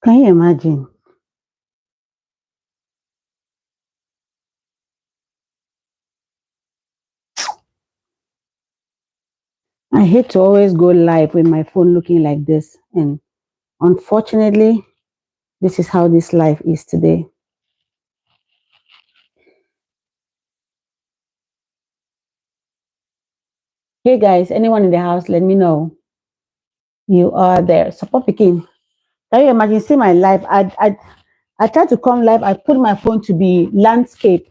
Can you imagine? I hate to always go live with my phone looking like this. And unfortunately, this is how this life is today. Hey guys, anyone in the house, let me know you are there. Support picking. Can you imagine? See my life. I tried to come live. I put my phone to be landscape.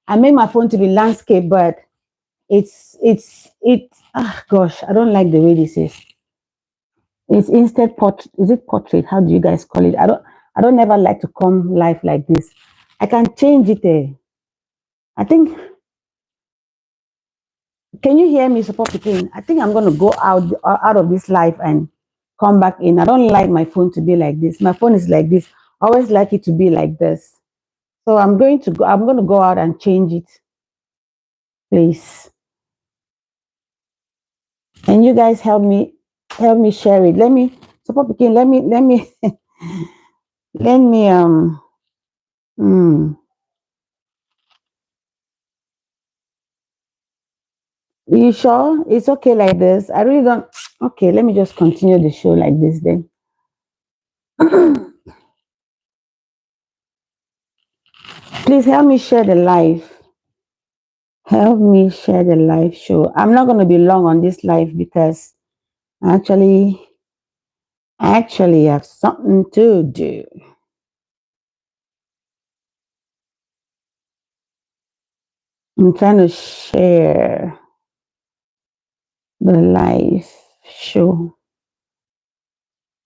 I made my phone to be landscape, but it's gosh, I don't like the way this is. It's instead portrait. Is it portrait? How do you guys call it? I don't ever like to come live like this. I can change it. I think. Can you hear me, support picking? I think I'm gonna go out of this live and come back in. I don't like my phone to be like this. My phone is like this. I always like it to be like this. So I'm going to go. I'm going to go out and change it, please. And you guys help me share it. Let me support picking. Let me let me hmm. You sure it's okay like this? I really don't. Okay, let me just continue the show like this then. Please help me share the live. Help me share the live show. I'm not going to be long on this live because actually, I actually have something to do. I'm trying to share the live show.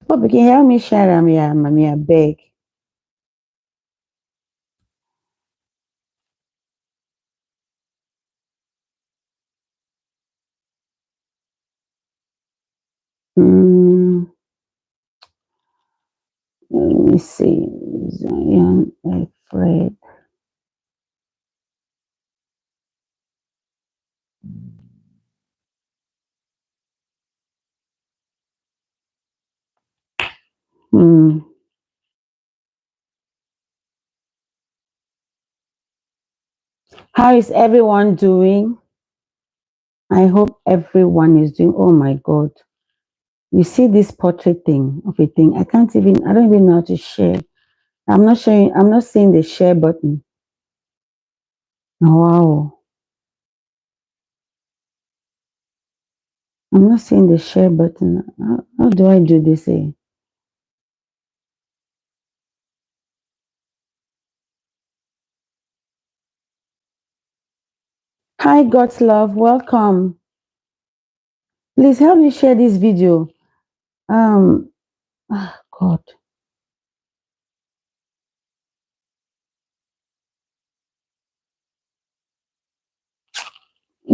But can you help me share them? Yeah, mommy, I beg. Mm, let me see. Zion Alfred. Hmm. How is everyone doing? I hope everyone is doing. Oh my God. You see this portrait thing of a thing. I don't even know how to share. I'm not seeing the share button. Oh, wow. I'm not seeing the share button. How do I do this? Hi, God's love. Welcome. Please help me share this video. God.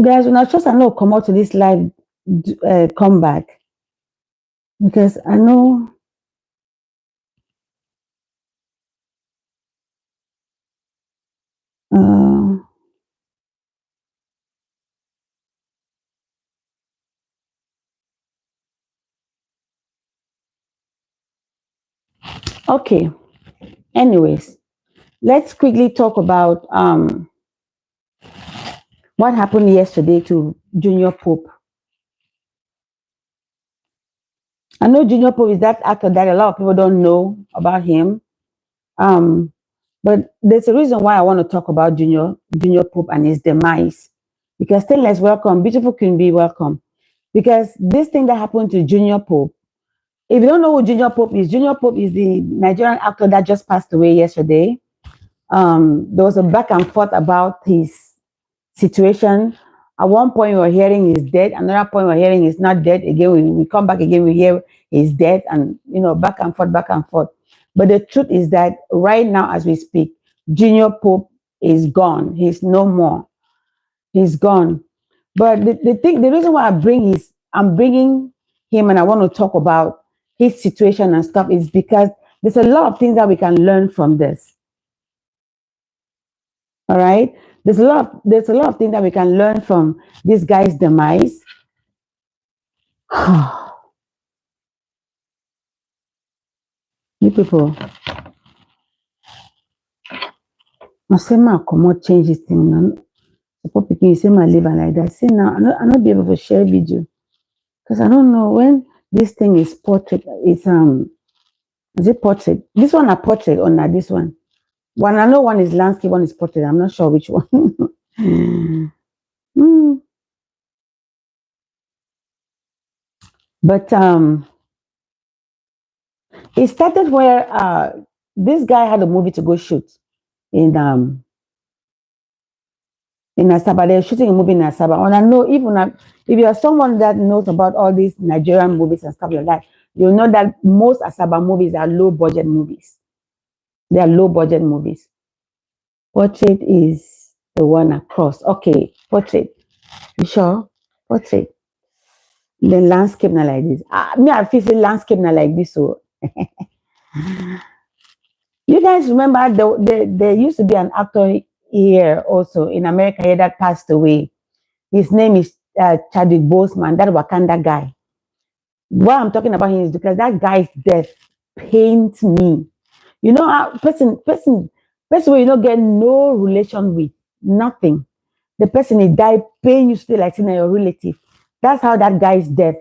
Guys, when I trust I know come out to this live come back because I know uh, okay. Anyways, let's quickly talk about what happened yesterday to Junior Pope. I know Junior Pope is that actor that a lot of people don't know about him. Um, but there's a reason why I want to talk about Junior Pope and his demise. Because Stainless, welcome, beautiful Queen Bee, welcome. Because this thing that happened to Junior Pope, if you don't know who Junior Pope is the Nigerian actor that just passed away yesterday. There was a back and forth about his situation. At one point, we were hearing he's dead. Another point, we we're hearing he's not dead. Again, we come back again, we hear he's dead, and back and forth, back and forth. But the truth is that right now, as we speak, Junior Pope is gone. He's no more. He's gone. But the reason why I'm bringing him and I want to talk about his situation and stuff is because there's a lot of things that we can learn from this. All right. There's a lot of things that we can learn from this guy's demise. You people, I say ma come out change this thing now. Support people, you say my live and like that. See now, I not be able to share video because I don't know when this thing is portrait. It's is it portrait? This one a portrait or not this one? One I know one is landscape, one is portrait. I'm not sure which one. Mm. But it started where this guy had a movie to go shoot in Asaba. They're shooting a movie in Asaba. And I know if you are someone that knows about all these Nigerian movies and stuff like that, you know that most Asaba movies are low budget movies. They are low budget movies. Portrait is the one across. Okay, portrait. You sure? Portrait. Then landscape na like this. Me, I feel say landscape na like this. So you guys remember there used to be an actor here also in America here that passed away. His name is Chadwick Boseman, that Wakanda guy. Why I'm talking about him is because that guy's death pains me. You know how person where you don't get no relation with, nothing. The person he died pain you still like seeing your relative. That's how that guy's death,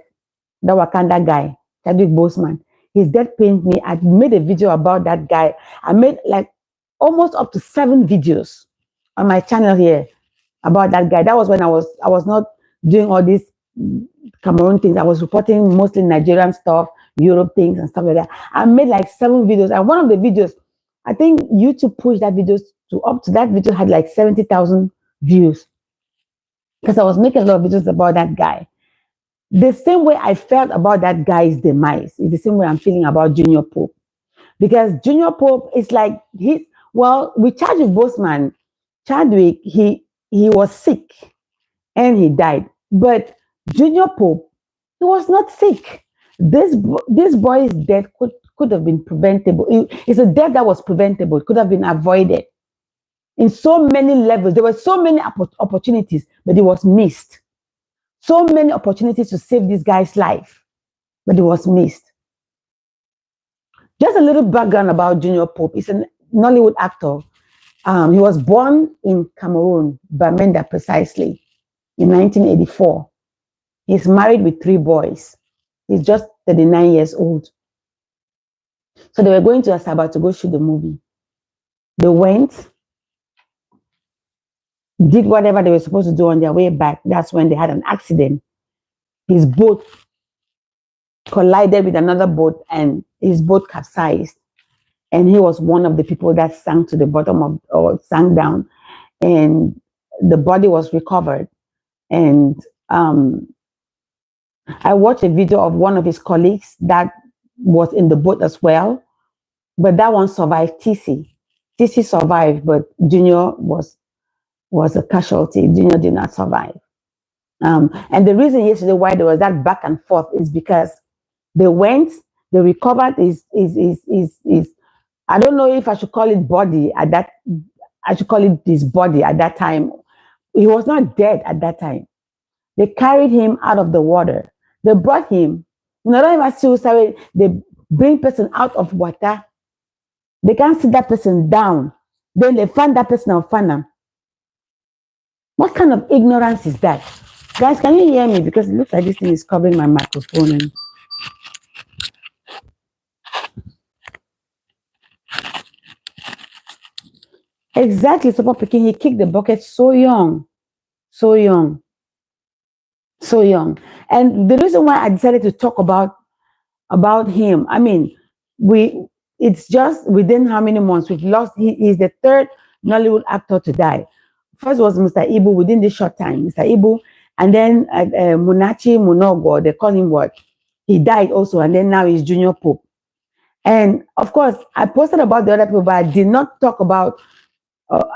the Wakanda guy, Chadwick Boseman. His death pains me. I made a video about that guy. I made like almost up to 7 videos on my channel here about that guy. That was when I was not doing all these Cameroon things. I was reporting mostly Nigerian stuff, Europe things and stuff like that. I made like 7 videos, and one of the videos, I think YouTube pushed that video to up to that video had like 70,000 views because I was making a lot of videos about that guy. The same way I felt about that guy's demise is the same way I'm feeling about Junior Pope, because Junior Pope is like with Chadwick Boseman, Chadwick he was sick and he died, but Junior Pope, he was not sick. This boy's death could have been preventable. It's a death that was preventable. It could have been avoided in so many levels. There were so many opportunities, but it was missed. So many opportunities to save this guy's life, but it was missed. Just a little background about Junior Pope. He's a Nollywood actor. He was born in Cameroon, Bamenda precisely, in 1984. He's married with 3 boys. He's just 39 years old. So they were going to Asaba to go shoot the movie. They went, did whatever they were supposed to do on their way back. That's when they had an accident. His boat collided with another boat and his boat capsized. And he was one of the people that sank to the bottom or sank down. And the body was recovered. And I watched a video of one of his colleagues that was in the boat as well, but that one survived. TC survived, but Junior was a casualty. Junior did not survive. And the reason yesterday why there was that back and forth is because they recovered is I don't know if I should call it body at that. I should call it his body at that time. He was not dead at that time. They carried him out of the water. They brought him. Not even suicide. They bring person out of water. They can't sit that person down. Then they find that person on Fana. What kind of ignorance is that? Guys, can you hear me? Because it looks like this thing is covering my microphone. Exactly, Super Peking. He kicked the bucket so young. So young. So young. And the reason why I decided to talk about him, I mean, it's just within how many months we've lost. He's the 3rd Nollywood actor to die. First was Mr. Ibu within this short time, Mr. Ibu, and then Munachi Munogo, they call him what? He died also, and then now he's Junior Pope. And of course, I posted about the other people, but I did not talk about.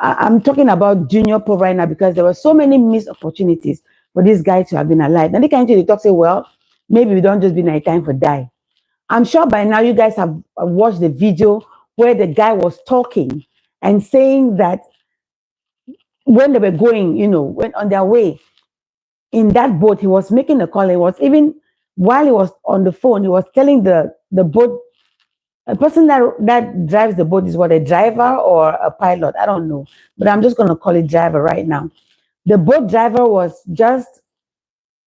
I'm talking about Junior Pope right now because there were so many missed opportunities for this guy to have been alive. And they can't really talk, say, well, maybe we don't just be in time for die. I'm sure by now you guys have watched the video where the guy was talking and saying that when they were going, when on their way in that boat, he was making a call. He was even, while he was on the phone, he was telling the boat A person that drives the boat is what, a driver or a pilot? I don't know, but I'm just going to call it driver right now. The boat driver was just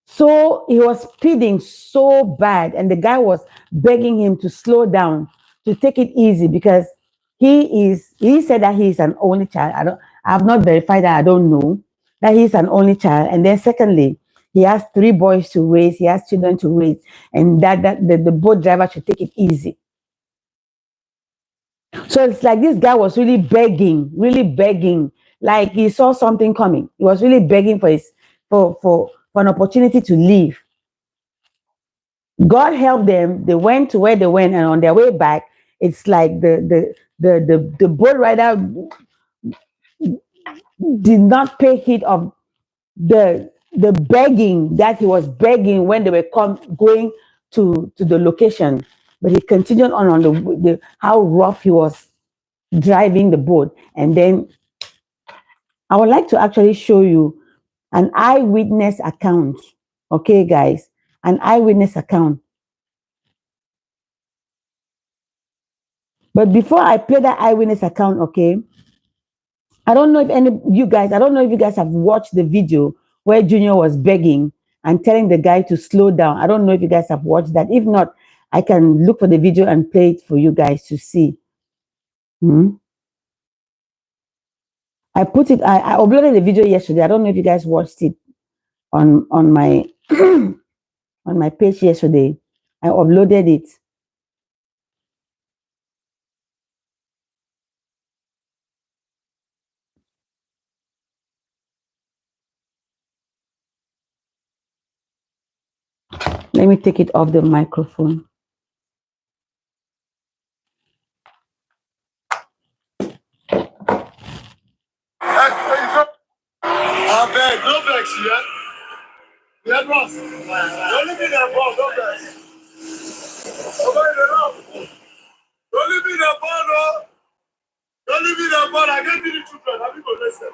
so, he was speeding so bad, and the guy was begging him to slow down, to take it easy, because he said that he is an only child. I have not verified that, I don't know that he's an only child. And then secondly, he has three boys to raise, he has children to raise, and that the boat driver should take it easy. So it's like this guy was really begging, like he saw something coming. He was really begging for for an opportunity to leave. God helped them. They went to where they went, and on their way back, it's like the boat rider did not pay heed of the begging that he was begging when they were going to the location. But he continued on the how rough he was driving the boat. And then I would like to actually show you an eyewitness account. Okay, guys, an eyewitness account. But before I play that eyewitness account, okay, I don't know if you guys have watched the video where Junior was begging and telling the guy to slow down. I don't know if you guys have watched that. If not, I can look for the video and play it for you guys to see. I uploaded the video yesterday. I don't know if you guys watched it on my on my page yesterday. I uploaded it. Let me take it off the microphone. I beg, no vex, yeah? Yeah, boss. Don't leave me there, boss, no vex. Nobody there. Don't leave me there, boss, no. Don't leave me there, boss. I got 3 children, I be connected.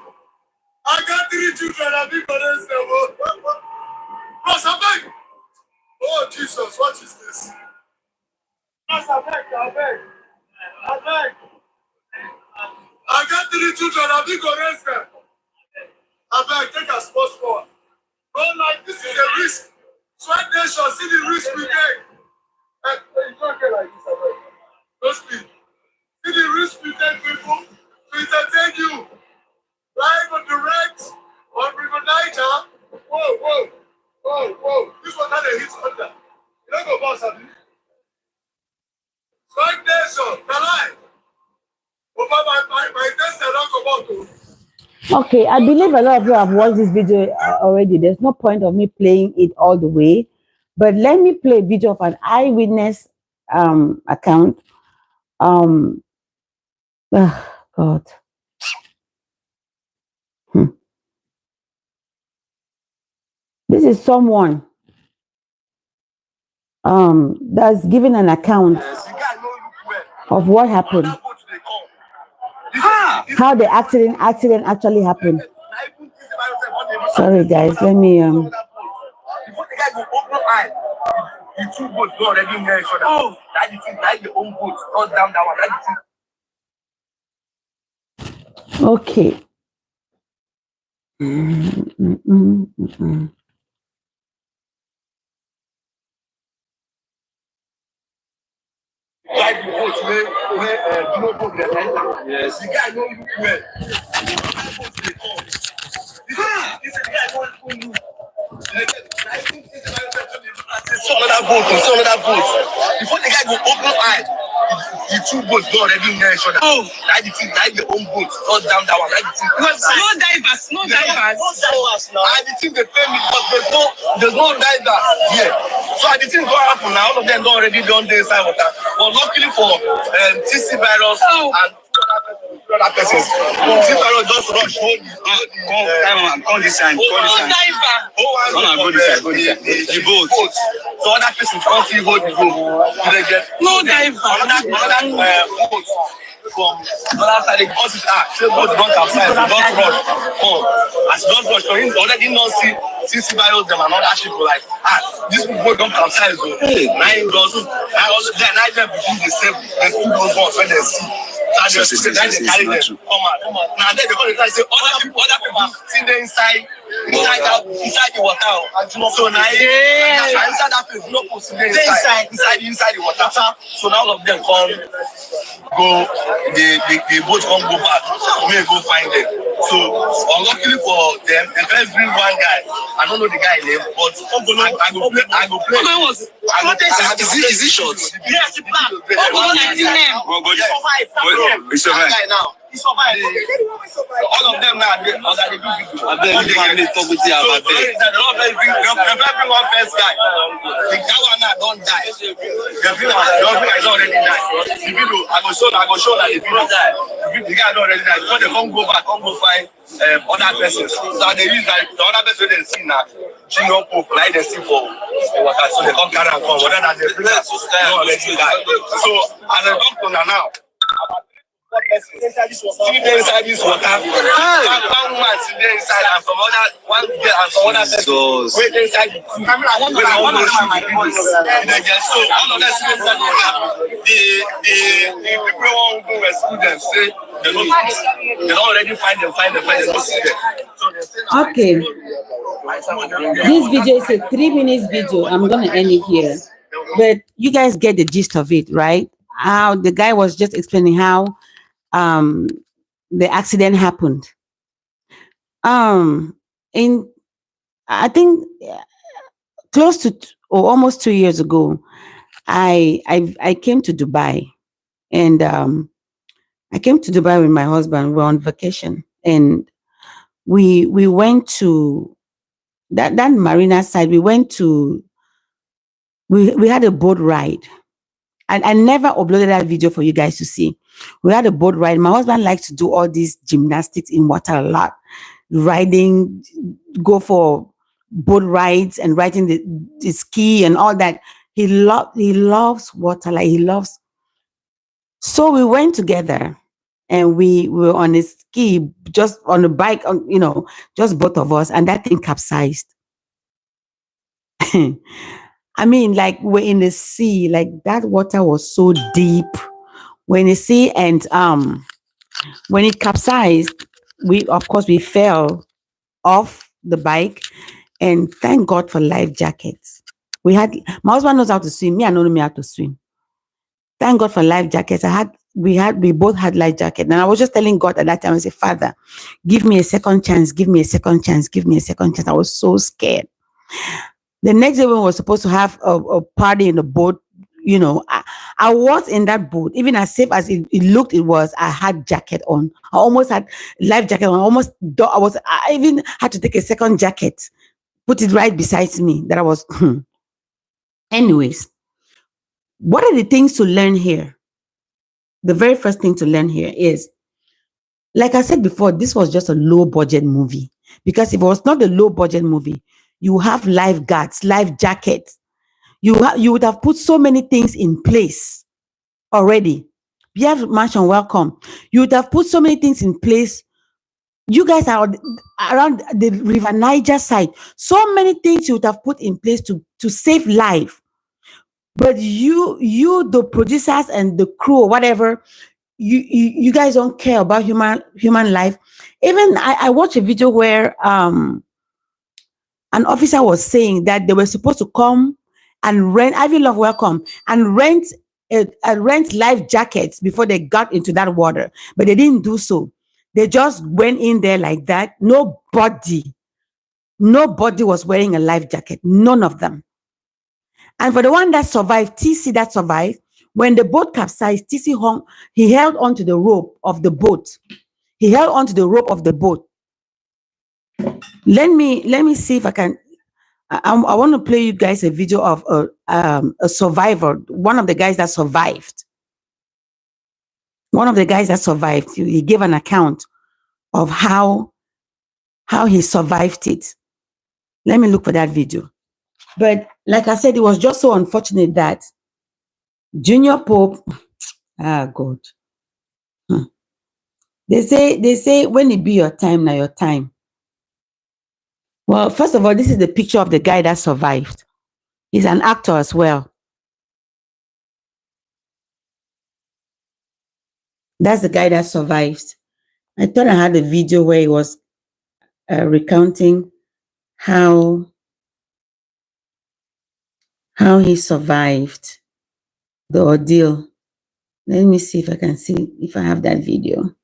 I got 3 children, I be connected. Boss, I beg. Oh, Jesus, what is this? Boss, I beg. I beg. I got 3 children, I be connected. I beg, take a sports forward. Don't like this is a risk. Sweat Nation, see the risk we take. You don't get like this, I beg. Don't speak. See the risk we take, people, to entertain you. Live and direct on River Niger. Whoa. This one not a hit under. You don't go boss at me. Sweat Nation, the live. My test don't go back to. Okay, I believe a lot of you have watched this video already. There's no point of me playing it all the way, but let me play a video of an eyewitness account. God. This is someone that's giving an account of what happened. How the accident actually happened. Sorry guys, let me okay. Like the boat where yes. The guy know you well. This guy know you. See another boat. Before the guy go open eye, the 2 boats go already near each other. Oh, like the own boat, not down that one. Like the thing. No divers. And the thing they pay me because there's no diver here. So the thing go happen now. All of them don't already done the inside water. But luckily for TC virus and other persons, TC virus just rush on this side. Go this side. The boat. So other persons can't see hold the boat. No diver. Another boat from other side. The bus is say boat run outside. The bus rush. As the bus rush, so him already not see CC bios them and other people like, these people don't capsize though. Nine girls, nine them between the same, the two those ones when they see. So they carry them. Come on. Now then they go to say other people see them inside the water. So now inside that place, no people inside the water. So now all of them come go, the boat come go back. We go find them. So unluckily for them, they first bring one guy. I don't know the guy name, but I go play. Is he short? Yes, he's back. He survived now. He survived. All of them now, they do video. I beg you, talk with you. I beg. Bring one first guy. That one now don't die. The video is already died. The video, I go show that the video died. The guy don't already died. So they come go back, come go find other persons. So they use like the other person they see now. Junior Pope, like they see for the water. So they come carry and come. Whether that they bring that, they already died. So as a doctor now. Inside this water. One woman sit there inside and some other one girl and some other person wait inside the pool. I want to so all of them sit inside the water. The people who go rescue them say they don't already find them, they don't see them. Okay. This video is a 3 minutes video. I'm gonna end it here. But you guys get the gist of it, right? How the guy was just explaining how the accident happened. In I think close to or almost 2 years ago, I came to Dubai, and I came to Dubai with my husband. We're on vacation, and we went to that marina side. We went to we had a boat ride. And I never uploaded that video for you guys to see. We had a boat ride. My husband likes to do all these gymnastics in water a lot. Riding, go for boat rides and riding the ski and all that. He loves water, like he loves. So we went together and we were on a ski, just on a bike, just both of us, and that thing capsized. I mean, like we're in the sea, like that water was so deep. We're in the sea, and when it capsized, we fell off the bike, and thank God for life jackets. My husband knows how to swim. Me, I don't know how to swim. Thank God for life jackets. We both had life jackets, and I was just telling God at that time, I said, Father, give me a second chance, give me a second chance, give me a second chance. I was so scared. The next day when we were supposed to have a party in the boat, I was in that boat, even as safe as it looked, I had jacket on. I almost had life jacket on. I even had to take a second jacket, put it right beside me. That I was. Anyways, what are the things to learn here? The very first thing to learn here is, like I said before, this was just a low budget movie. Because if it was not a low budget movie, you have lifeguards, life jackets. You would have put so many things in place already. BF Mansion, welcome. You would have put so many things in place. You guys are around the River Niger side. So many things you would have put in place to save life. But you, the producers and the crew or whatever, you guys don't care about human life. Even I watched a video where an officer was saying that they were supposed to come and rent, Ivy Love welcome, and rent life jackets before they got into that water. But they didn't do so. They just went in there like that. Nobody was wearing a life jacket. None of them. And for the one that survived, TC that survived, when the boat capsized, TC he held onto the rope of the boat. He held onto the rope of the boat. Let me see if I can. I want to play you guys a video of a survivor, one of the guys that survived. One of the guys that survived, he gave an account of how he survived it. Let me look for that video. But like I said, it was just so unfortunate that Junior Pope, God. They say when it be your time, now your time. Well, first of all, this is the picture of the guy that survived. He's an actor as well. That's the guy that survived. I thought I had a video where he was recounting how he survived the ordeal. Let me see if I can see if I have that video.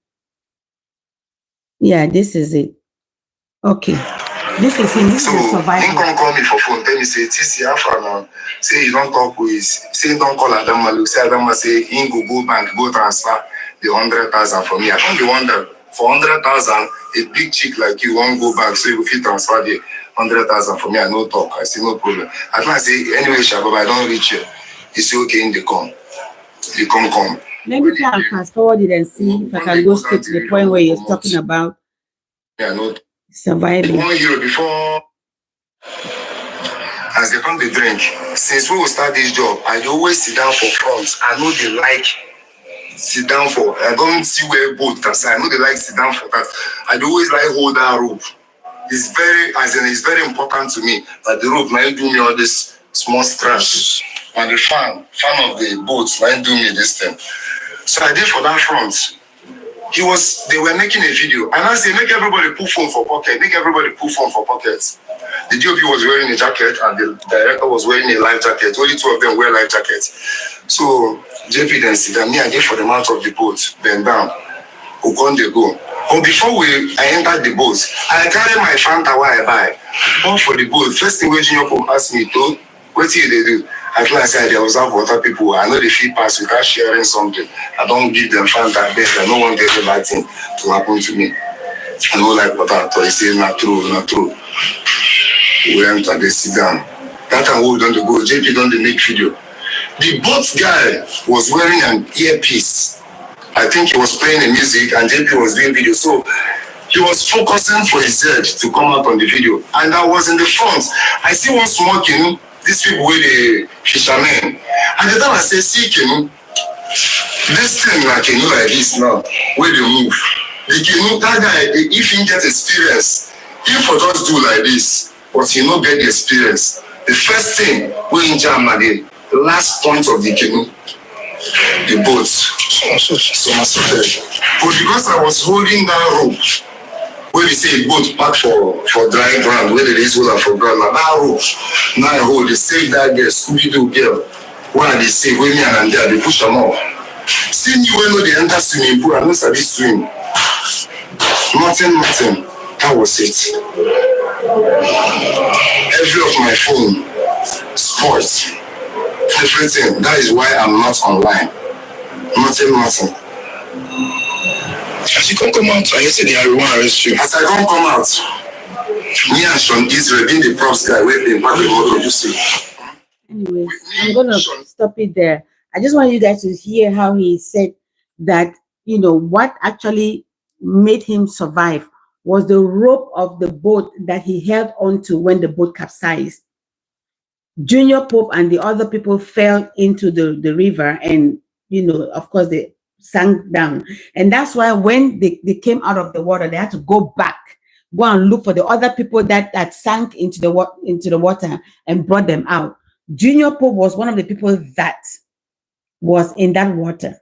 Yeah, this is it. Okay. This is him. This is the survivor. He can't call me for phone. Tell me, say, TC Alpha now. Say, you don't talk with, say, don't call Adama. Look, say, Adama, say, he go bank, go transfer the 100,000 for me. I don't be wonder. For 100,000, a big chick like you won't go back, so you will transfer the 100,000 for me. I no talk. I say, no problem. I can say, anyway, Shababa, I don't reach you. He say, okay, in the come. The come. Let me try and fast forward it and see if I can go straight to the point where you're talking about surviving. 1 year before, as they come to drink, since we will start this job, I always sit down for front. I know they like sit down for. I don't see where both can say. I know they like sit down for that. I always like hold that rope. It's very important to me that the rope might do me all this small scratches. And the fan of the boat might do me this thing. So I did for that front. They were making a video, and I said, make everybody put phone for pocket, pockets. The DOP was wearing a jacket, and the director was wearing a life jacket. Only two of them wear life jackets. So JP then said, me, I did for the mouth of the boat, bend down. Who can they go? But before I entered the boat, I carried my Fanta while I buy. But for the boat, first thing when Junior Pope asked me to, what did they do? At last I observe water people. I know the feed pass without sharing something. I don't give them Fanta bed. I don't want any bad thing to happen to me. I don't like water. So he said, not true. We enter, they sit down. That time we don't go. JP don't make video. The boat guy was wearing an earpiece. I think he was playing the music and JP was doing video. So he was focusing for his head to come out on the video. And I was in the front. I see one smoking. These people with the fishermen. And the time I say, see, canoe, this thing like canoe like this now, where they move. The canoe, that guy, if he get experience, if for just do like this, but he not get the experience, the first thing we in jam at the last point of the canoe, the boat. But because I was holding that rope, where they say boat packed for dry ground, where they use hold for ground, now that rope, now I hold, they save that girl, Scooby-Doo girl. Why they say, when me and there, they push them off. See me when they enter swimming pool, I know sabi swim. Nothing. That was it. Every of my phone, sports, everything. That is why I'm not online. Nothing. As you can't come out, and you say they want to arrest you. As I don't come out, me and Sean Israel being the props guy, waiting back the motor, you see. Anyways, I'm gonna stop it there. I just want you guys to hear how he said that, what actually made him survive was the rope of the boat that he held onto when the boat capsized. Junior Pope and the other people fell into the river, and of course they sank down. And that's why when they came out of the water, they had to go and look for the other people that sank into the water and brought them out. Junior Pope was one of the people that was in that water.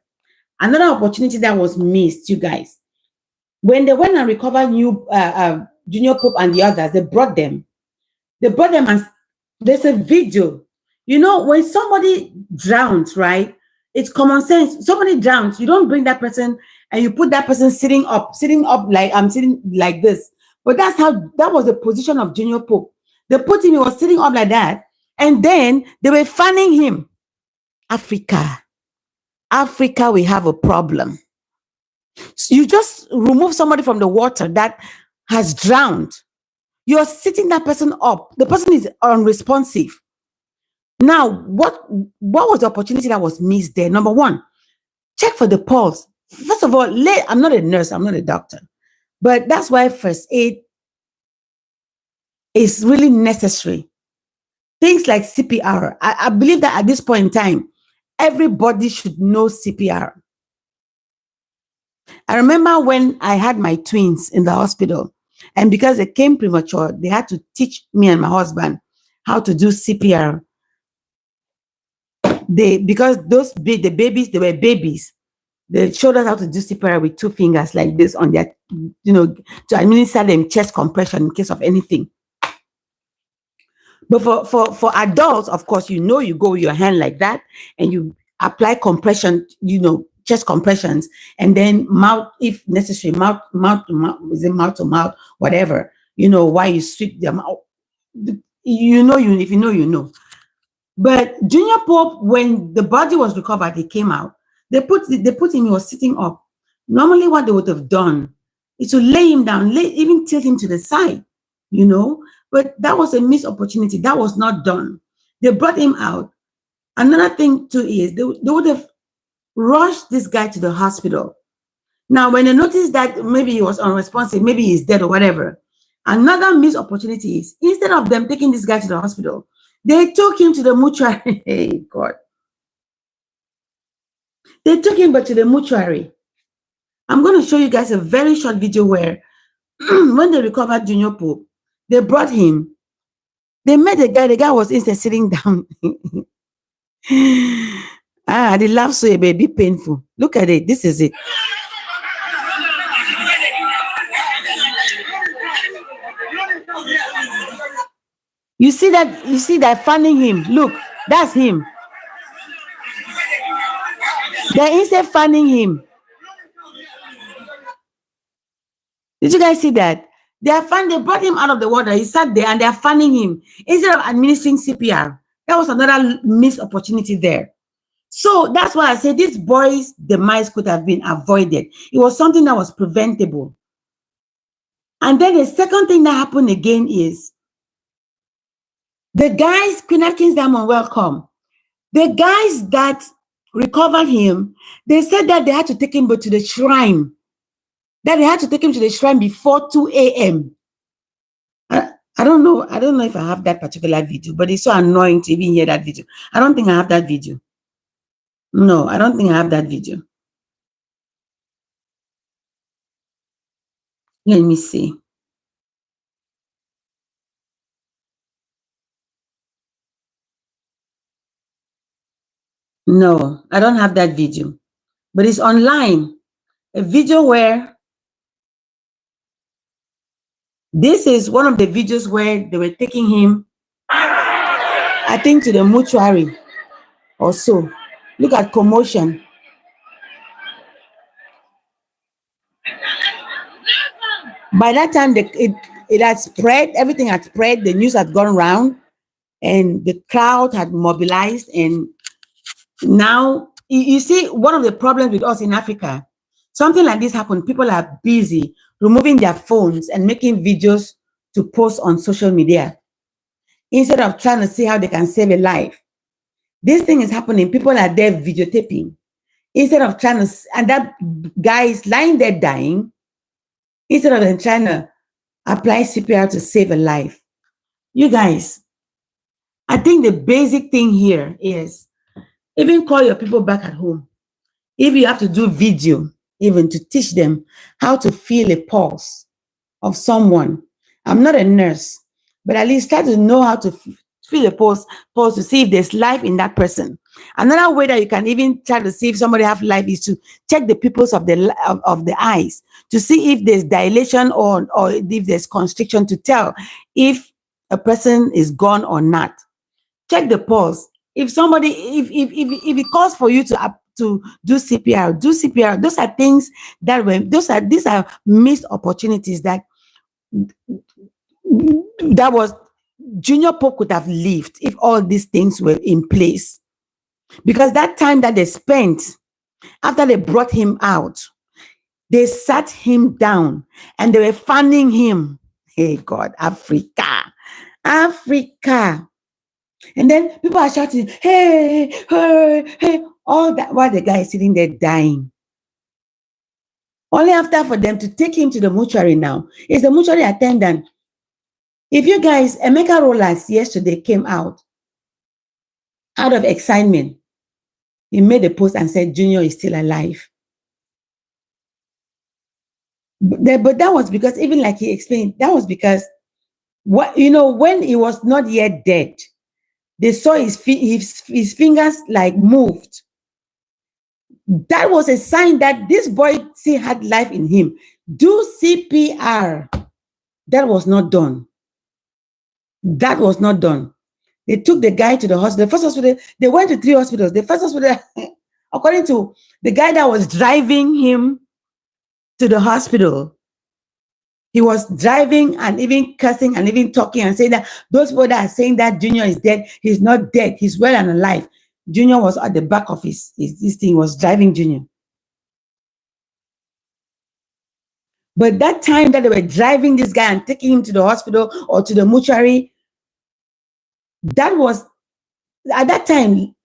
Another opportunity that was missed, you guys, when they went and recovered Junior Pope and the others, they brought them and there's a video. When somebody drowns, right? It's common sense. Somebody drowns, you don't bring that person and you put that person sitting up like I'm sitting like this. But that was the position of Junior Pope. They put him, he was sitting up like that, and then they were fanning him. Africa, we have a problem. So you just remove somebody from the water that has drowned. You're sitting that person up. The person is unresponsive. Now, what was the opportunity that was missed there? Number one, check for the pulse. First of all, I'm not a nurse, I'm not a doctor, but that's why first aid is really necessary. Things like CPR. I believe that at this point in time, everybody should know CPR. I remember when I had my twins in the hospital, And because they came premature, they had to teach me and my husband how to do CPR. Because the babies, they were babies. They showed us how to do CPR with 2 fingers like this on their, to administer them chest compression in case of anything. But for adults, of course, you go with your hand like that and you apply compression, chest compressions, and then mouth, if necessary, mouth to mouth, is it mouth to mouth, whatever, while you sweep them out. If you know. But Junior Pope, when the body was recovered, he came out. They put him, he was sitting up. Normally, what they would have done is to lay him down, even tilt him to the side, But that was a missed opportunity. That was not done. They brought him out. Another thing too is they would have rushed this guy to the hospital. Now, when they noticed that maybe he was unresponsive, maybe he's dead or whatever, another missed opportunity is instead of them taking this guy to the hospital, they took him to the mortuary. Hey, God. They took him back to the mortuary. I'm going to show you guys a very short video where when they recovered Junior Pope, they brought him. They met the guy. The guy was inside sitting down. The laugh so a bit painful. Look at it. This is it. You see that fanning him. Look, that's him. They're inside fanning him. Did you guys see that? They brought him out of the water. He sat there and they're fanning him instead of administering CPR. That was another missed opportunity there. So that's why I say this boy's demise could have been avoided. It was something that was preventable. And then the second thing that happened again is the guys, Queen Atkins Diamond, welcome. The guys that recovered him, they said that they had to take him to the shrine. That they had to take him to the shrine before 2 a.m. I don't know. I don't know if I have that particular video, but it's so annoying to even hear that video. I don't think I have that video. No, I don't think I have that video. Let me see. No, I don't have that video, but it's online. A video where this is one of the videos where they were taking him, I think, to the mortuary or so. Look at commotion. By that time, it had spread, everything had spread, the news had gone around, and the crowd had mobilized. And now, you see, one of the problems with us in Africa, something like this happened, people are busy removing their phones and making videos to post on social media instead of trying to see how they can save a life. This thing is happening. People are there videotaping instead of trying to, and that guy is lying there dying, instead of them trying to apply CPR to save a life. You guys, I think the basic thing here is even call your people back at home. If you have to do video, even to teach them how to feel a pulse of someone. I'm not a nurse, but at least try to know how to feel a pulse to see if there's life in that person. Another way that you can even try to see if somebody has life is to check the pupils of the eyes to see if there's dilation or if there's constriction, to tell if a person is gone or not. Check the pulse. If somebody, if it calls for you to do CPR, do CPR. Those are things that these are missed opportunities that was Junior Pope could have lived if all these things were in place. Because that time that they spent after they brought him out, they sat him down and they were fanning him. Hey God, Africa. And then people are shouting, hey, hey, hey, all that while the guy is sitting there dying. Only after for them to take him to the mortuary now. It's the mortuary attendant. If you guys, Emeka Rollins yesterday came out of excitement. He made a post and said, Junior is still alive. But that was because, even like he explained, that was because when he was not yet dead, they saw his fingers like moved. That was a sign that this boy still had life in him. Do CPR. That was not done. That was not done. They took the guy to the hospital. The first hospital, they went to 3 hospitals. The first hospital, according to the guy that was driving him to the hospital, he was driving and even cursing and even talking and saying that those people that are saying that Junior is dead, he's not dead, he's well and alive. Junior was at the back of this thing, was driving Junior. But that time that they were driving this guy and taking him to the hospital or to the mortuary, that was, at that time,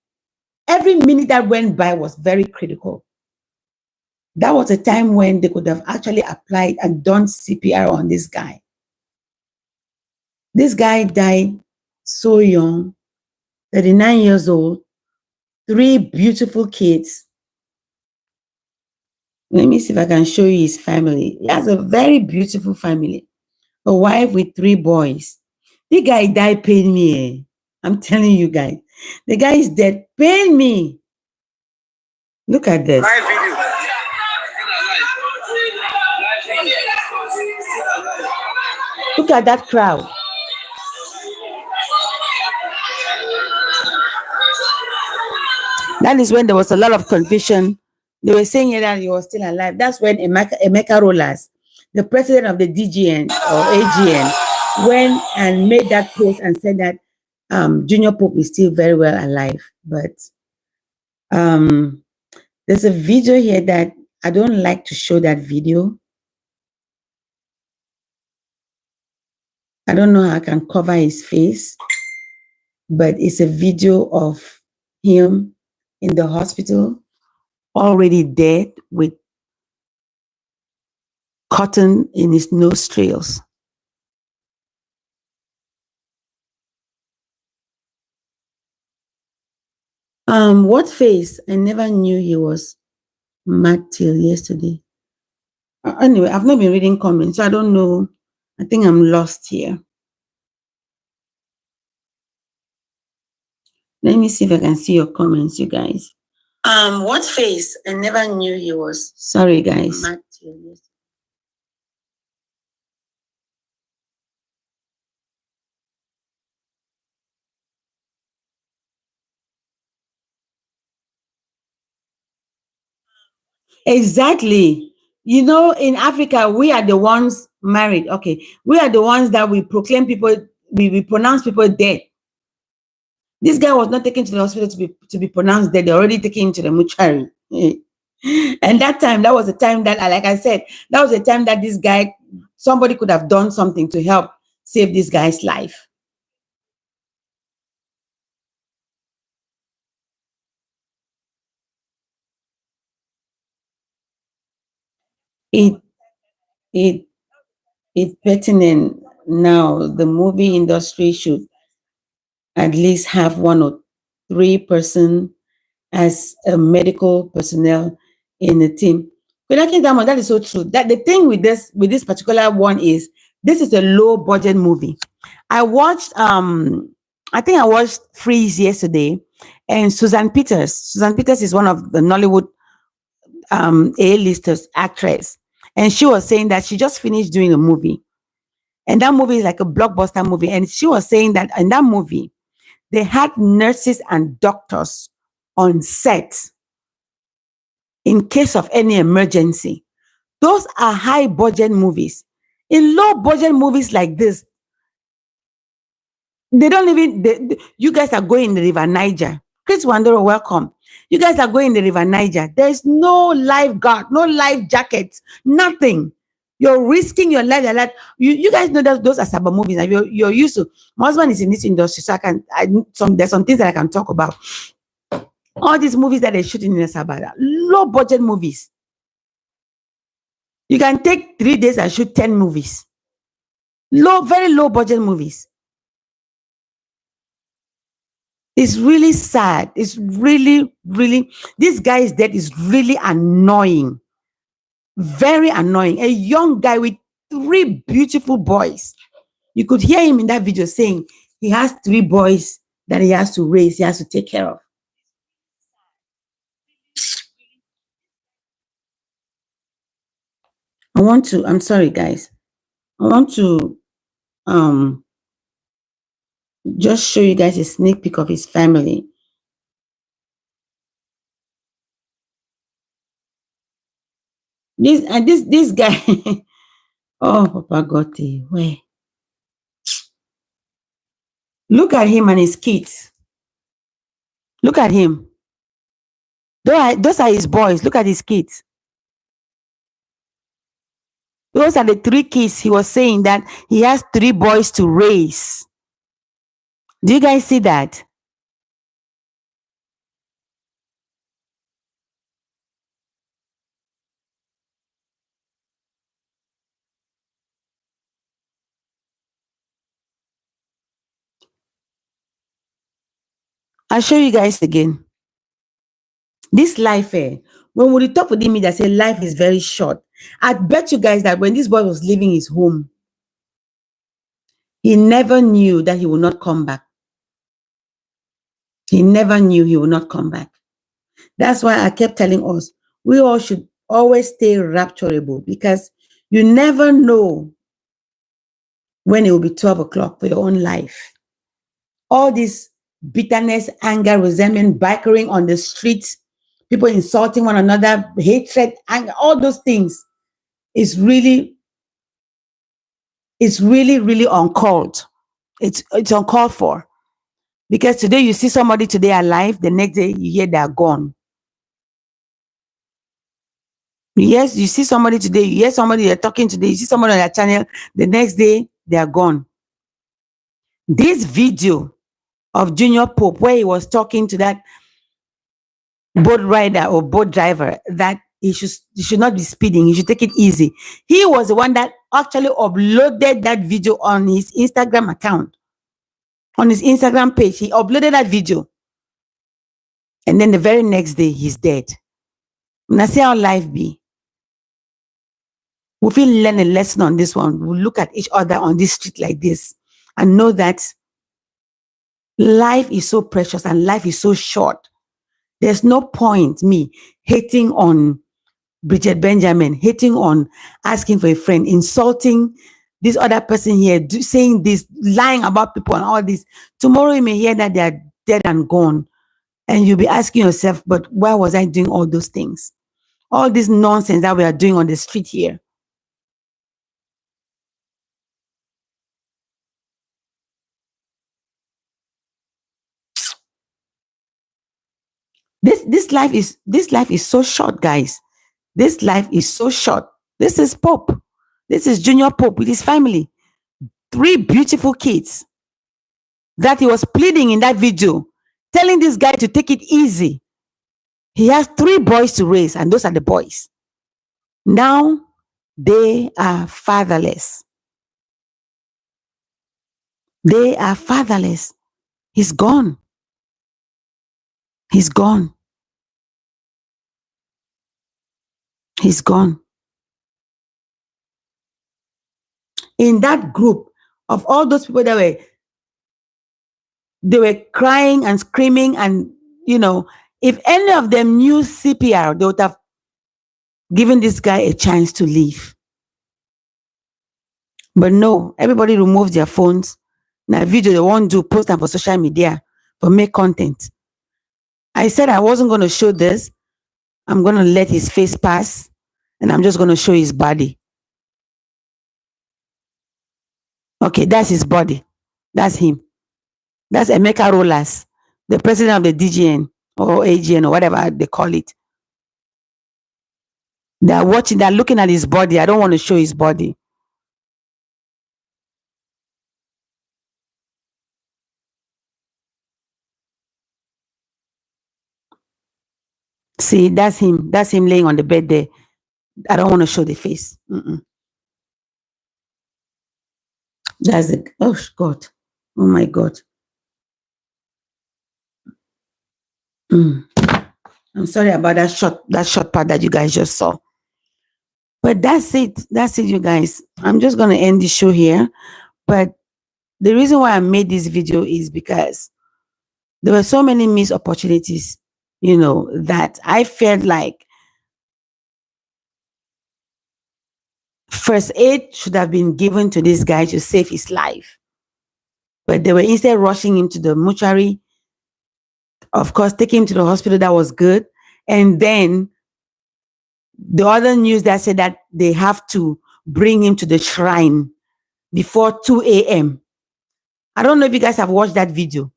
every minute that went by was very critical. That was a time when they could have actually applied and done CPR on this guy. This guy died so young, 39 years old, 3 beautiful kids. Let me see if I can show you his family. He has a very beautiful family. A wife with 3 boys. The guy died paying me. I'm telling you guys. The guy is dead paying me. Look at this. Live video. Look at that crowd. That is when there was a lot of confusion. They were saying that he was still alive. That's when Emeka Rollers, the president of the DGN or AGN, went and made that post and said that Junior Pope is still very well alive. But there's a video here that I don't like to show that video. I don't know how I can cover his face, but it's a video of him in the hospital, already dead, with cotton in his nostrils. What face? I never knew he was mad till yesterday. Anyway, I've not been reading comments, so I don't know. I think I'm lost here. Let me see if I can see your comments, you guys. What face? I never knew he was. Sorry, guys. Mad till yesterday. Exactly. In Africa, we are the ones married. Okay. We are the ones that we proclaim people, we pronounce people dead. This guy was not taken to the hospital to be pronounced dead. They already taken him to the mortuary. And that was the time that, like I said, that was the time that this guy, somebody could have done something to help save this guy's life. It's pertinent now. The movie industry should at least have 1 or 3 person as a medical personnel in the team. But I think that is so true. That the thing with this particular one is, this is a low budget movie. I think I watched Freeze yesterday, and Susan Peters. Susan Peters is one of the Nollywood A-listers actress, and she was saying that she just finished doing a movie, and that movie is like a blockbuster movie. And she was saying that in that movie, they had nurses and doctors on set in case of any emergency. Those are high budget movies. In low budget movies like this, they don't even, you guys are going in the River Niger. Chris Wandoro, welcome. You guys are going in the River Niger. There's no lifeguard, no life jackets, nothing. You're risking your life. You guys know that those are Saba movies. You're used to. My husband is in this industry, so there's some things that I can talk about. All these movies that they're shooting in Sabah, low budget movies. You can take 3 days and shoot 10 movies. Very low budget movies. It's really sad. It's really, really, this guy's death is really annoying. Very annoying. A young guy with 3 beautiful boys. You could hear him in that video saying he has 3 boys that he has to raise, he has to take care of. I'm sorry, guys. I want to just show you guys a sneak peek of his family. This guy, oh Papa Gotti, where? Look at him and his kids. Look at him. Those are his boys. Look at his kids. Those are the 3 kids. He was saying that he has 3 boys to raise. Do you guys see that? I'll show you guys again. This life, when we talk with the media, say life is very short. I bet you guys that when this boy was leaving his home, he never knew that he would not come back. He never knew he would not come back. That's why I kept telling us, we all should always stay rapturable, because you never know when it will be 12 o'clock for your own life. All this bitterness, anger, resentment, bickering on the streets, people insulting one another, hatred, anger, all those things is really uncalled. It's uncalled for. Because today you see somebody today alive, the next day you hear they're gone. Yes, you see somebody today, you hear somebody you're talking today, you see somebody on their channel, the next day they are gone. This video of Junior Pope, where he was talking to that boat rider or boat driver that he should not be speeding, he should take it easy. He was the one that actually uploaded that video on his Instagram account. On his Instagram page, he uploaded that video. And then the very next day, he's dead. Now see how life be. We will learn a lesson on this one. We'll look at each other on this street like this and know that life is so precious and life is so short. There's no point me hating on Bridget Benjamin, hating on asking for a friend, insulting this other person here, saying this, lying about people and all this. Tomorrow you may hear that they are dead and gone. And you'll be asking yourself, but why was I doing all those things? All this nonsense that we are doing on the street here. This life is so short, guys. This life is so short. This is Pope. This is Junior Pope with his family. 3 beautiful kids that he was pleading in that video, telling this guy to take it easy. He has 3 boys to raise, and those are the boys. Now they are fatherless. They are fatherless. He's gone. He's gone. He's gone. In that group of all those people that they were crying and screaming, and if any of them knew CPR, they would have given this guy a chance to leave. But no, everybody removed their phones. Now video they won't do, post them for social media, for make content. I said I wasn't going to show this. I'm going to let his face pass, and I'm just going to show his body. Okay, that's his body. That's him. That's Emeka Rollers, the president of the DGN or AGN or whatever they call it. They're watching, they're looking at his body. I don't want to show his body. See, that's him. That's him laying on the bed there. I don't want to show the face. That's it. Oh, God. Oh, my God. I'm sorry about that short part that you guys just saw. But that's it. That's it, you guys. I'm just gonna end the show here. But the reason why I made this video is because there were so many missed opportunities, that I felt like first aid should have been given to this guy to save his life. But they were instead rushing him to the mortuary. Of course, taking him to the hospital, that was good. And then the other news that said that they have to bring him to the shrine before 2 a.m. I don't know if you guys have watched that video.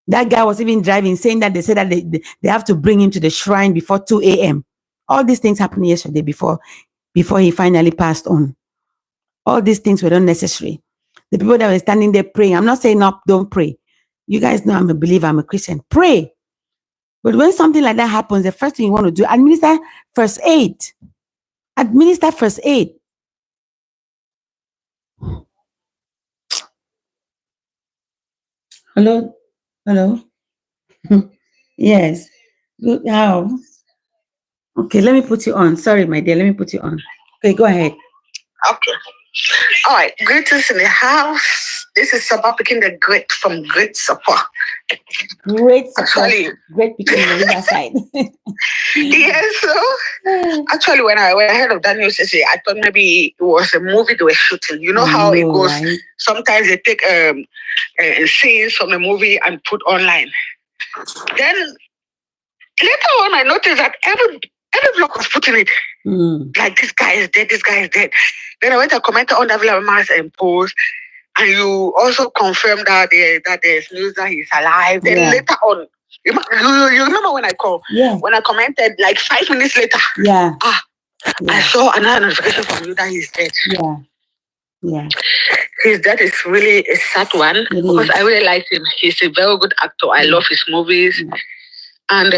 That guy was even driving, saying that they said that they have to bring him to the shrine before 2 a.m. All these things happened yesterday before he finally passed on. All these things were not necessary. The people that were standing there praying, I'm not saying no, don't pray. You guys know I'm a believer, I'm a Christian. Pray. But when something like that happens, the first thing you want to do, administer first aid. Administer first aid. Hello? Hello? Yes. Good. How? Okay, let me put you on. Sorry, my dear. Let me put you on. Okay, go ahead. Okay. All right. Greetings in the house. This is Sabah picking the great from Great Support. Great support. Actually, great picking the riverside. Yes. So actually, when I heard of that news, I thought maybe it was a movie they were shooting. You know how it goes. Right? Sometimes they take scenes from the movie and put online. Then later on, I noticed that every vlog was putting it. Like, this guy is dead, this guy is dead. Then I went and commented on that mass and post, and you also confirmed that there's news that he's alive. Then later on, you remember when I called? Yeah. When I commented, like 5 minutes later, I saw another notification from you that he's dead. Yeah. Yeah. His death is really a sad one because I really like him. He's a very good actor. I love his movies. Yeah. And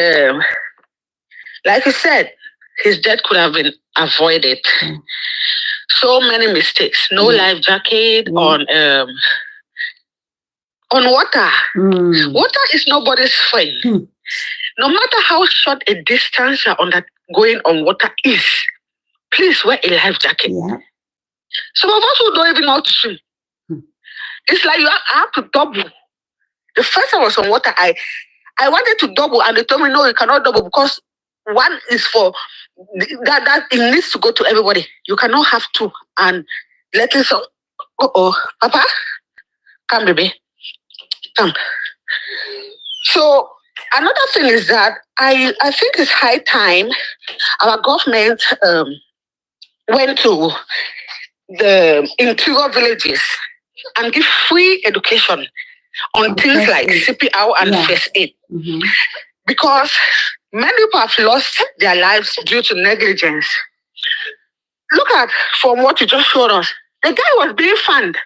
like you said, his death could have been avoided. Yeah. So many mistakes. No life jacket on water. Water is nobody's friend. No matter how short a distance you're going on water is, please wear a life jacket. Yeah. Some of us who don't even know how to swim. It's like you have to double. The first time I was on water, I wanted to double, and they told me, no, you cannot double because one is for that it needs to go to everybody. You cannot have two and let it so. Papa, come, baby, come. So another thing is that I think it's high time our government went to the interior villages and give free education on things like CPR and first aid. Because many people have lost their lives due to negligence. Look at, from what you just showed us, the guy was being fanned.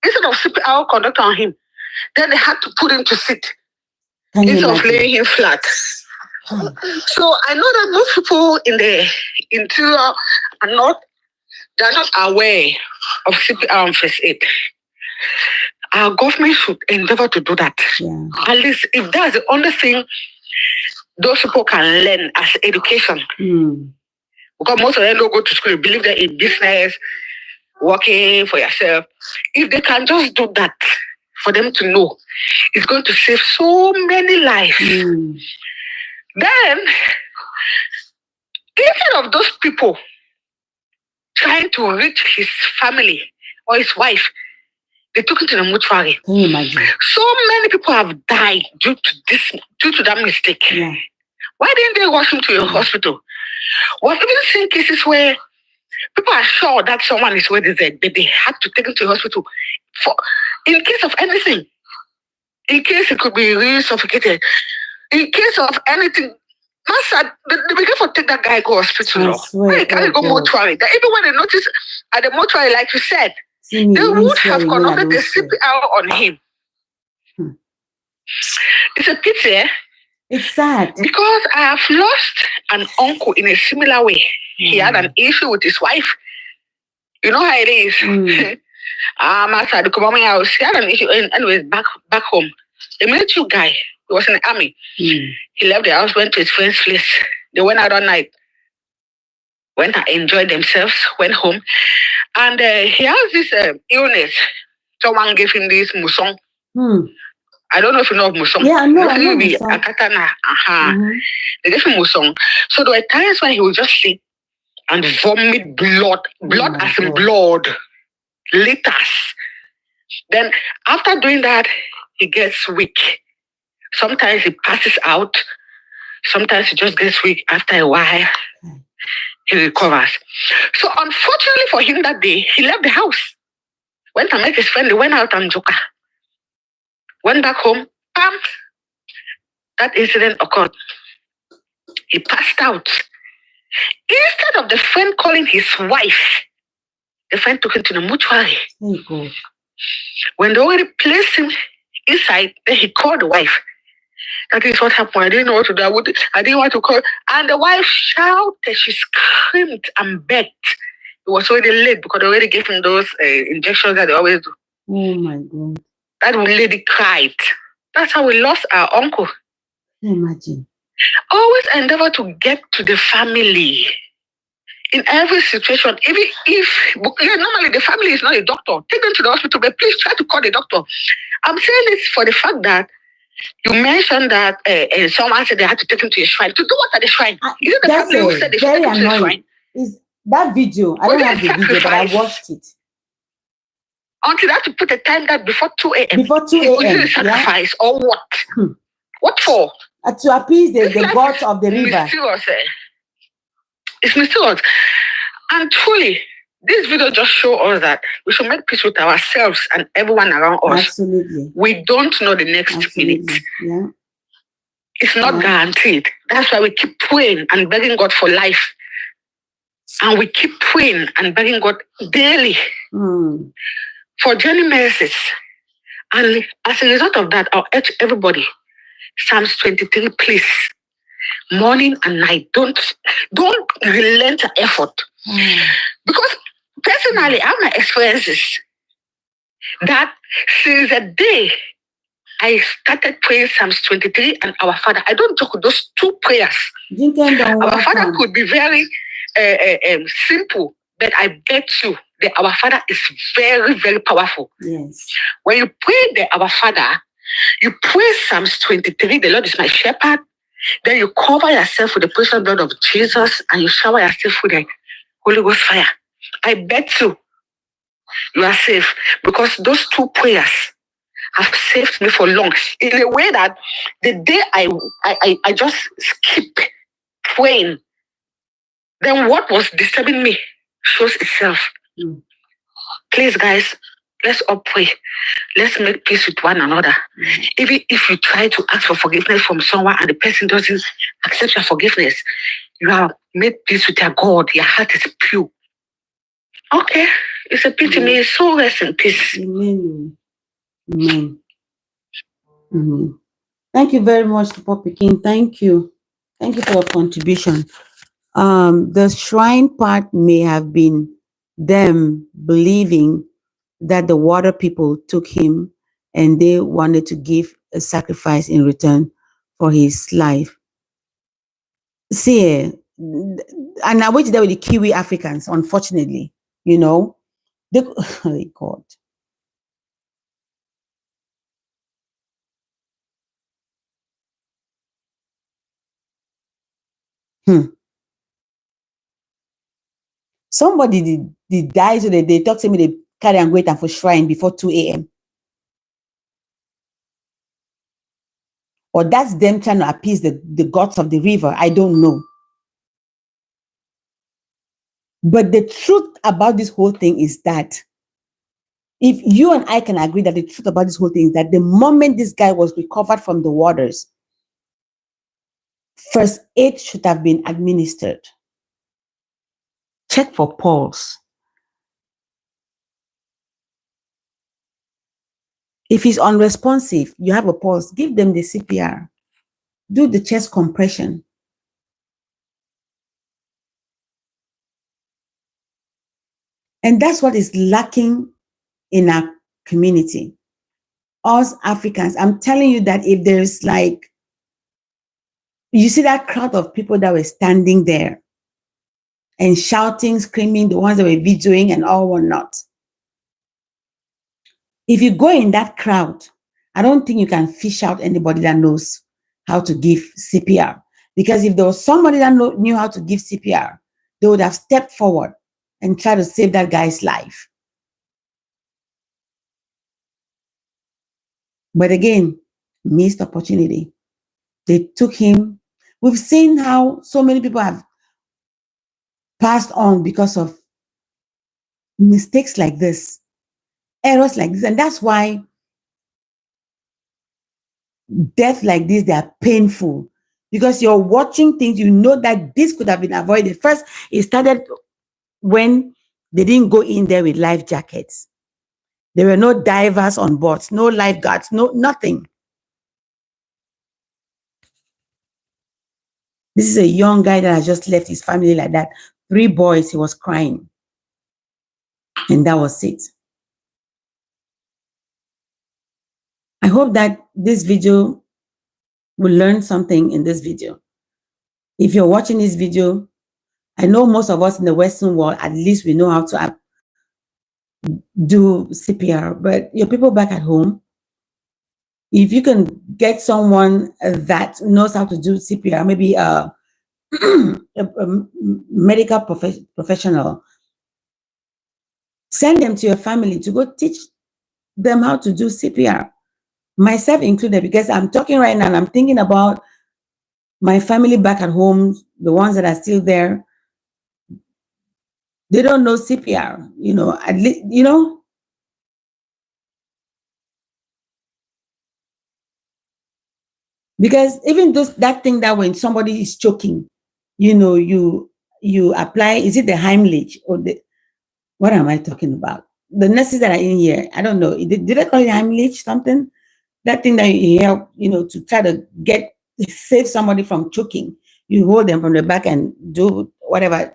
Instead of CPR conductor on him, then they had to put him to sit instead of laying him flat. So I know that most people in the interior are not aware of CPR and first aid. Our government should endeavor to do that. Yeah. At least if that's the only thing those people can learn as education. Because most of them don't go to school, believe they're in business, working for yourself. If they can just do that for them to know, it's going to save so many lives. Then, instead of those people trying to reach his family or his wife, they took him to the mortuary. Can you imagine? So many people have died due to that mistake. Yeah. Why didn't they rush him to a hospital? We've even seen cases where people are sure that someone is where they're dead, but they had to take him to the hospital in case of anything. In case it could be really suffocated. In case of anything. Master, they began to take that guy to hospital. Why can't go mortuary? Even when they notice at the mortuary, like you said, they would have conducted the CPR on him. It's a pity, eh? It's sad. Because I have lost an uncle in a similar way. He had an issue with his wife. You know how it is. Master, the Kumami house, he had an issue. Anyways, back home. A military guy, he was in the army. He left the house, went to his friend's place. They went out all night. went and enjoyed themselves, went home. And he has this illness. Someone gave him this musong. I don't know if you know of musong. Yeah, I know musong. Akatana. They gave him musong. So there were times when he would just sit and vomit blood. Blood as in blood. Liters. Then after doing that, he gets weak. Sometimes he passes out. Sometimes he just gets weak. After a while, he recovers. So unfortunately for him that day, he left the house. Went and met his friend. They went out and Joka. Went back home. Bam! That incident occurred. He passed out. Instead of the friend calling his wife, the friend took him to the mortuary. Oh, God. When they already placed him inside, then he called the wife. That is what happened. I didn't know what to do. I didn't want to call. And the wife shouted. She screamed and begged. It was already late because they already gave him those injections that they always do. Oh, my God. That lady cried. That's how we lost our uncle. Imagine. Always endeavor to get to the family. In every situation, even if normally the family is not a doctor, take them to the hospital, but please try to call the doctor. I'm saying this for the fact that you mentioned that someone said they had to take him to a shrine. To do what at the shrine? Is it the family who said they should take him to the shrine? Is that video? I don't have the video, but I watched it. Until they have to put a time that before 2 a.m. Before 2 a.m. Is it sacrifice or what? What for? To appease the gods of the river. Mysterious, It's mysterious. And truly, this video just shows us that we should make peace with ourselves and everyone around us. Absolutely. We don't know the next minute. Yeah. It's not guaranteed. That's why we keep praying and begging God for life. And we keep praying and begging God daily for journey mercies. And as a result of that, I'll urge everybody, Psalms 23, please. Morning and night. Don't relent effort. Because personally, I have my experiences that since the day I started praying Psalms 23 and Our Father, I don't joke with those two prayers. Our Father could be very simple, but I bet you that Our Father is very, very powerful. Yes. When you pray the Our Father, you pray Psalms 23, the Lord is my shepherd. Then you cover yourself with the precious blood of Jesus and you shower yourself with the Holy Ghost fire. I bet you are safe because those two prayers have saved me for long. In a way that the day I just skip praying, then what was disturbing me shows itself. Please, guys, let's all pray. Let's make peace with one another. Even if you try to ask for forgiveness from someone and the person doesn't accept your forgiveness, you have made peace with your God. Your heart is pure. Okay, it's a pity me. So rest in peace. Amen. Amen. Amen. Thank you very much, Poppy King. Thank you. Thank you for your contribution. The shrine part may have been them believing that the water people took him and they wanted to give a sacrifice in return for his life. See, and I went there with the Kiwi Africans, unfortunately, oh God. Somebody did die, so they talk to me, they carry and wait and for shrine before 2 a.m. Or that's them trying to appease the gods of the river. I don't know. But the truth about this whole thing is that if you and I can agree that the truth about this whole thing is that the moment this guy was recovered from the waters, first aid should have been administered. Check for pulse. If he's unresponsive, you have a pulse, give them the CPR. Do the chest compression. And that's what is lacking in our community. Us Africans, I'm telling you that if there's you see that crowd of people that were standing there, and shouting, screaming, the ones that were videoing and all were not. If you go in that crowd, I don't think you can fish out anybody that knows how to give CPR. Because if there was somebody that knew how to give CPR, they would have stepped forward and tried to save that guy's life. But again, missed opportunity. They took him. We've seen how so many people have passed on because of mistakes like this, errors like this. And that's why death like this, they are painful. Because you're watching things, you know that this could have been avoided. First, it started when they didn't go in there with life jackets. There were no divers on board, no lifeguards, no nothing. This is a young guy that has just left his family like that. 3 boys, he was crying. And that was it. I hope that this video will learn something in this video. If you're watching this video, I know most of us in the Western world, at least we know how to do CPR, but your people back at home, if you can get someone that knows how to do CPR, maybe a medical professional, send them to your family to go teach them how to do CPR, myself included, because I'm talking right now and I'm thinking about my family back at home, the ones that are still there. They don't know CPR, at least, because even that thing that when somebody is choking, you apply, is it the Heimlich or what am I talking about? The nurses that are in here, I don't know. Did I call it Heimlich something? That thing that you help, to try to save somebody from choking. You hold them from the back and do whatever,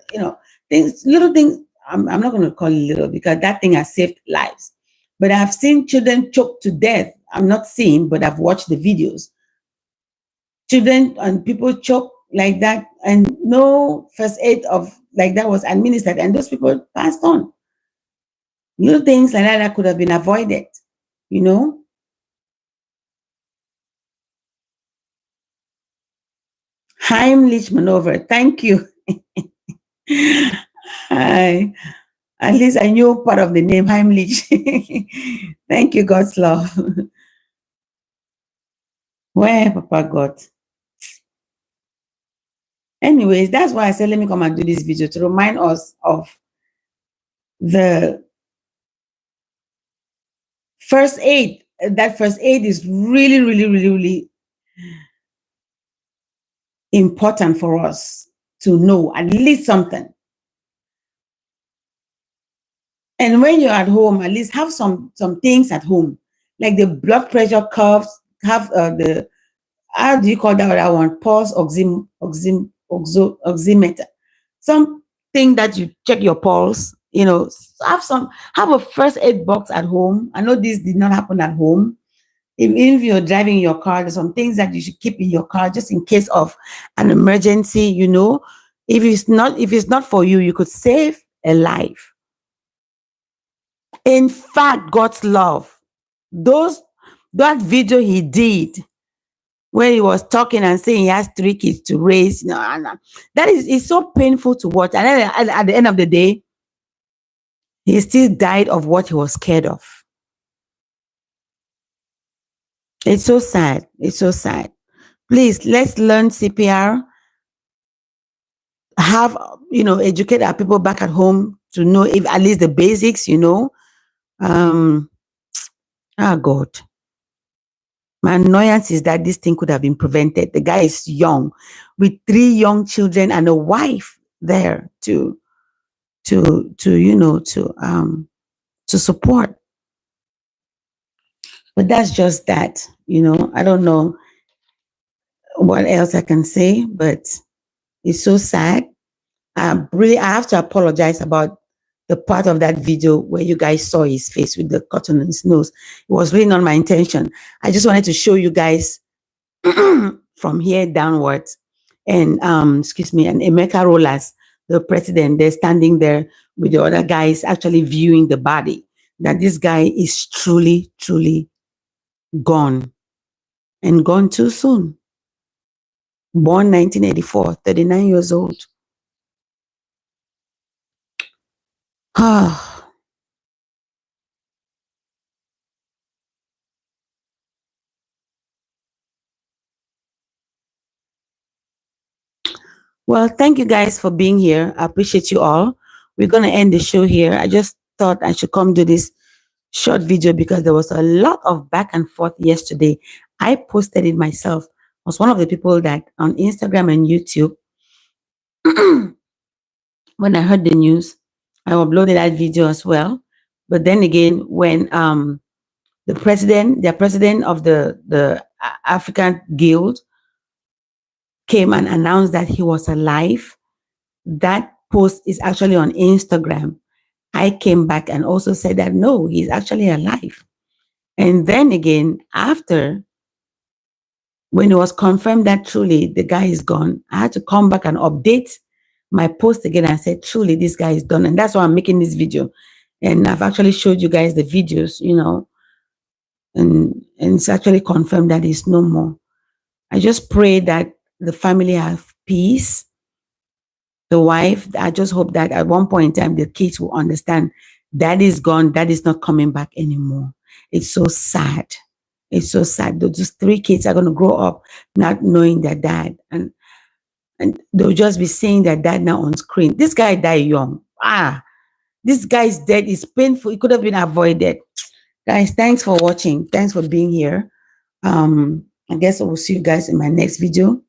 things, little things. I'm not going to call it little because that thing has saved lives. But I've seen children choke to death. I'm not seeing, but I've watched the videos. Children and people choke like that, and no first aid of like that was administered, and those people passed on. Little things like that could have been avoided, Heimlich maneuver. Thank you. At least I knew part of the name Heimlich. Thank you, God's love. Where Papa got? Anyways, that's why I said, let me come and do this video to remind us of the first aid. That first aid is really, really, really, really important for us to know at least something. And when you're at home, at least have some things at home, like the blood pressure cuffs, have the, how do you call that one? Pulse oximeter. Something that you check your pulse, have a first aid box at home. I know this did not happen at home. Even if you're driving your car, there's some things that you should keep in your car just in case of an emergency, If it's not for you, you could save a life. In fact, God's love, that video he did when he was talking and saying he has 3 kids to raise, that is so painful to watch. And then at the end of the day, he still died of what he was scared of. It's so sad. It's so sad. Please, let's learn CPR. Have, educate our people back at home to know if at least the basics, God. My annoyance is that this thing could have been prevented. The guy is young, with 3 young children and a wife there to support. But that's just that, I don't know what else I can say, but it's so sad. I have to apologize about the part of that video where you guys saw his face with the cotton on his nose. It was really not my intention. I just wanted to show you guys from here downwards, and and Emeka rollers, the president, they're standing there with the other guys actually viewing the body, that this guy is truly, truly gone, and gone too soon. Born 1984, 39 years old. Ah. Well, thank you guys for being here. I appreciate you all. We're going to end the show here. I just thought I should come do this short video because there was a lot of back and forth yesterday. I posted it myself. I was one of the people that on Instagram and YouTube, when I heard the news, I uploaded that video as well. But then again, when the president of the African Guild came and announced that he was alive, that post is actually on Instagram. I came back and also said that no, he's actually alive. And then again, after, when it was confirmed that truly the guy is gone, I had to come back and update my post again and say, truly, this guy is done. And that's why I'm making this video. And I've actually showed you guys the videos, and it's actually confirmed that he's no more. I just pray that the family have peace. The wife, I just hope that at one point in time, the kids will understand that is gone, that is not coming back anymore. It's so sad. It's so sad. Those three kids are going to grow up not knowing their dad. And they'll just be seeing their dad now on screen. This guy died young. This guy's death is painful. It could have been avoided. Guys, thanks for watching. Thanks for being here. I guess I will see you guys in my next video.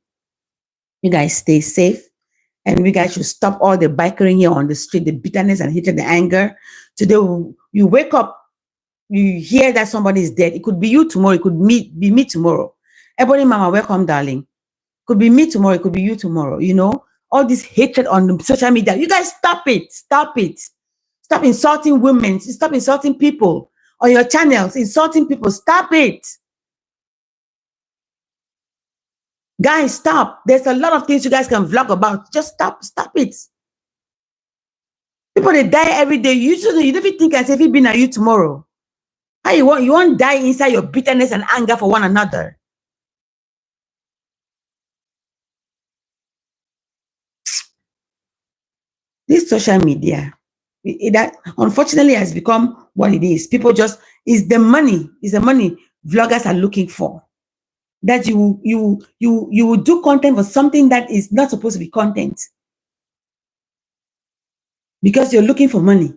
You guys stay safe. And we guys should stop all the bikering here on the street, the bitterness and hatred, the anger. Today, you wake up, you hear that somebody is dead. It could be you tomorrow. It could be me tomorrow. Everybody, mama, welcome, darling. Could be me tomorrow. It could be you tomorrow. All this hatred on social media. You guys stop it. Stop it. Stop insulting women. Stop insulting people on your channels. Insulting people. Stop it. Guys, stop. There's a lot of things you guys can vlog about. Just stop. Stop it. People, they die every day. You don't even think as if it been at you tomorrow. How you want die inside your bitterness and anger for one another. This social media, that unfortunately has become what it is. People is the money vloggers are looking for. That you will do content for something that is not supposed to be content. Because you're looking for money.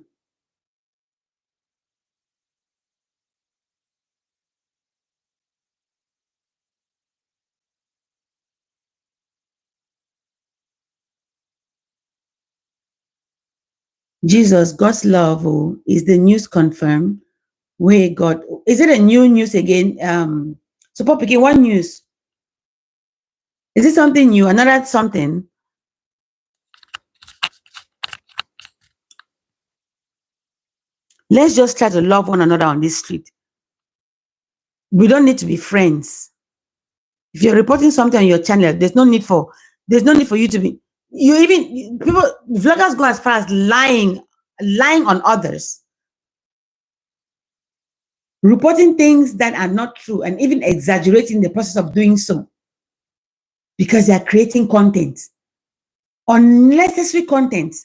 Jesus, God's love is the news confirmed. Where God, is it a new news again? So Pop again, what news? Is it something new? Another something? Let's just try to love one another on this street. We don't need to be friends. If you're reporting something on your channel, there's no need for you to be. Vloggers go as far as lying on others, reporting things that are not true, and even exaggerating the process of doing so, because they are creating content, unnecessary content.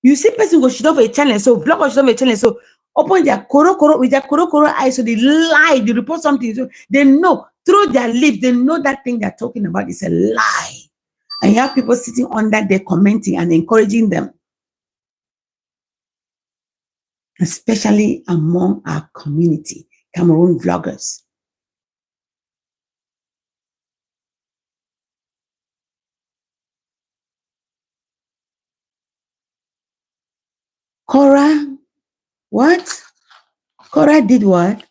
You see person go shut off a channel, so vlogger shut off a channel, so open their koro with their koro eyes, so they lie, they report something, so they know through their lips, they know that thing they're talking about is a lie. And you have people sitting under there commenting and encouraging them, especially among our community, Cameroon vloggers. Cora, what? Cora did what?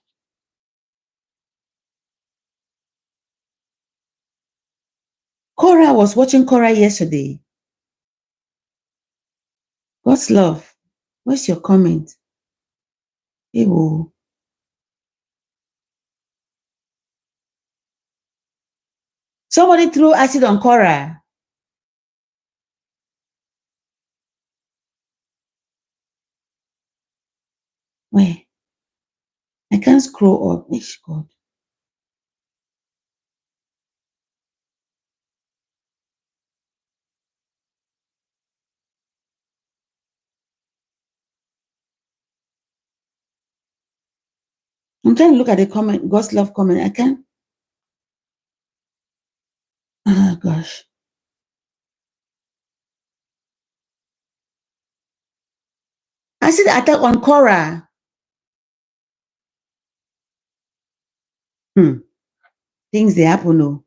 Cora was watching Cora yesterday. What's love? What's your comment? Ewo. Somebody threw acid on Cora. Wait, I can't scroll up. Ish, God. I'm trying to look at the comment, God's love comment. I can't. Oh, gosh. I see the attack on Cora. Hmm. Things they happen, no.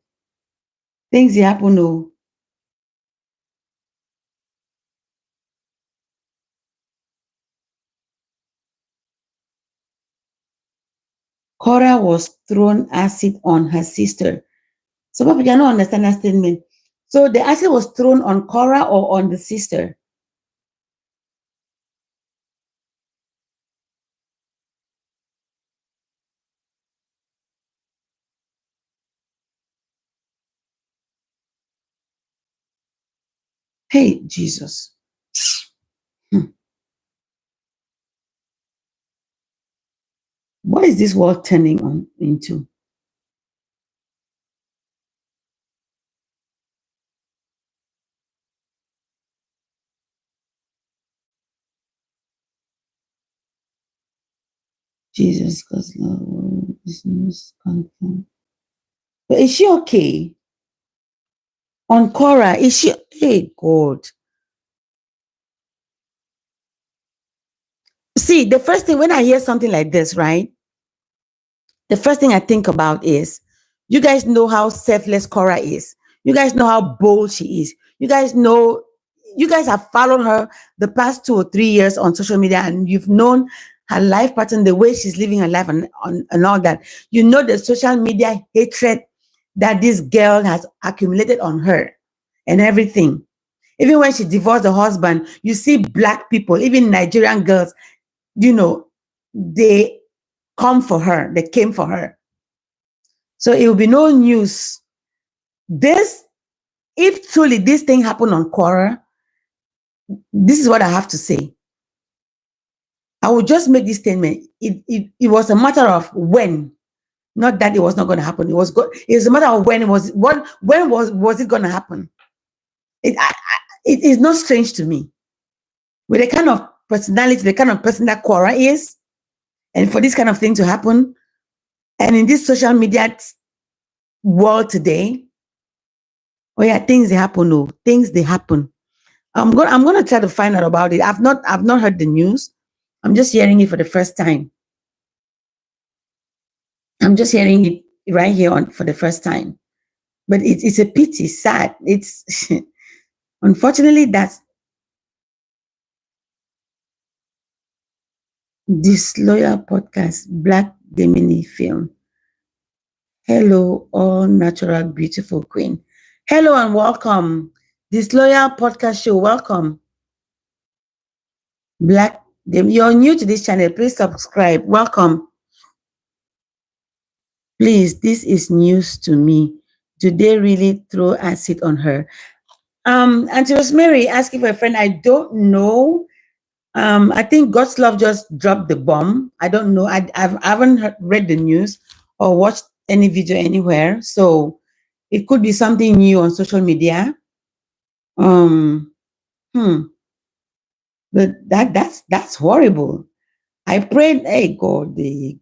Things they happen, no. Cora was thrown acid on her sister. So, Papa, you don't understand that statement. So, the acid was thrown on Cora or on the sister? Hey, Jesus. Hmm. What is this world turning on into? Jesus, God's love is most confirmed. But is she okay? On Cora, is she? Hey, God. See, the first thing when I hear something like this, right? The first thing I think about is you guys know how selfless Cora is. You guys know how bold she is. You guys have followed her the past 2 or 3 years on social media and you've known her life pattern, the way she's living her life and all that. You know the social media hatred that this girl has accumulated on her and everything. Even when she divorced the husband, you see black people, even Nigerian girls, they come for her. They came for her. So it will be no news. This, if truly this thing happened on Quora, this is what I have to say. I will just make this statement. It was a matter of when, not that it was not going to happen. It was a matter of when was it going to happen? It is not strange to me. With the kind of personality, the kind of person that Quora is, and for this kind of thing to happen, and in this social media world today, oh yeah, things they happen. No, things they happen. I'm gonna try to find out about it. I've not heard the news. I'm just hearing it for the first time. I'm just hearing it right here on for the first time. But it's a pity, sad. It's unfortunately that's Disloyal Podcast, Black Gemini Film. Hello, all natural beautiful queen. Hello and welcome. Disloyal Podcast Show. Welcome. Black You're new to this channel. Please subscribe. Welcome. Please, this is news to me. Do they really throw acid on her? Auntie Rosemary asking for a friend. I don't know. I think God's love just dropped the bomb. I don't know. I haven't read the news or watched any video anywhere. So it could be something new on social media. Um, hmm. But that's horrible. I prayed, hey God, the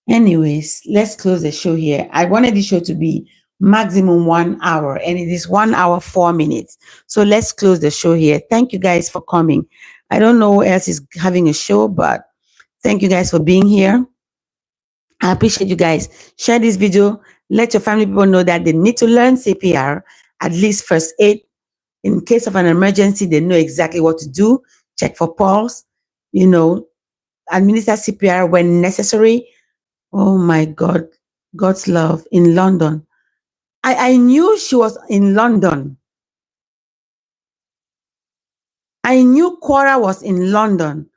anyways, let's close the show here. I wanted the show to be maximum 1 hour, and it is 1 hour, 4 minutes. So let's close the show here. Thank you guys for coming. I don't know who else is having a show, but thank you guys for being here. I appreciate you guys. Share this video. Let your family people know that they need to learn CPR, at least first aid. In case of an emergency, they know exactly what to do. Check for pulse, administer CPR when necessary. Oh my God, God's love in London. I knew she was in London. I knew Cora was in London.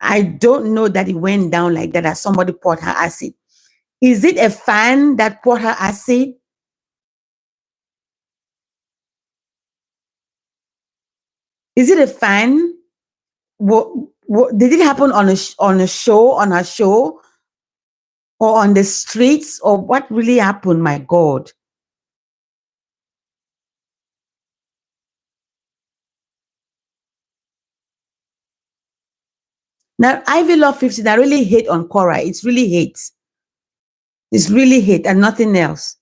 I don't know that it went down like that somebody poured her acid. Is it a fan that poured her acid? Is it a fan? What did it happen on a show, on a show, or on the streets, or what really happened? My God. Now, Ivy Love 15, I really hate on Cora. It's really hate. It's really hate and nothing else.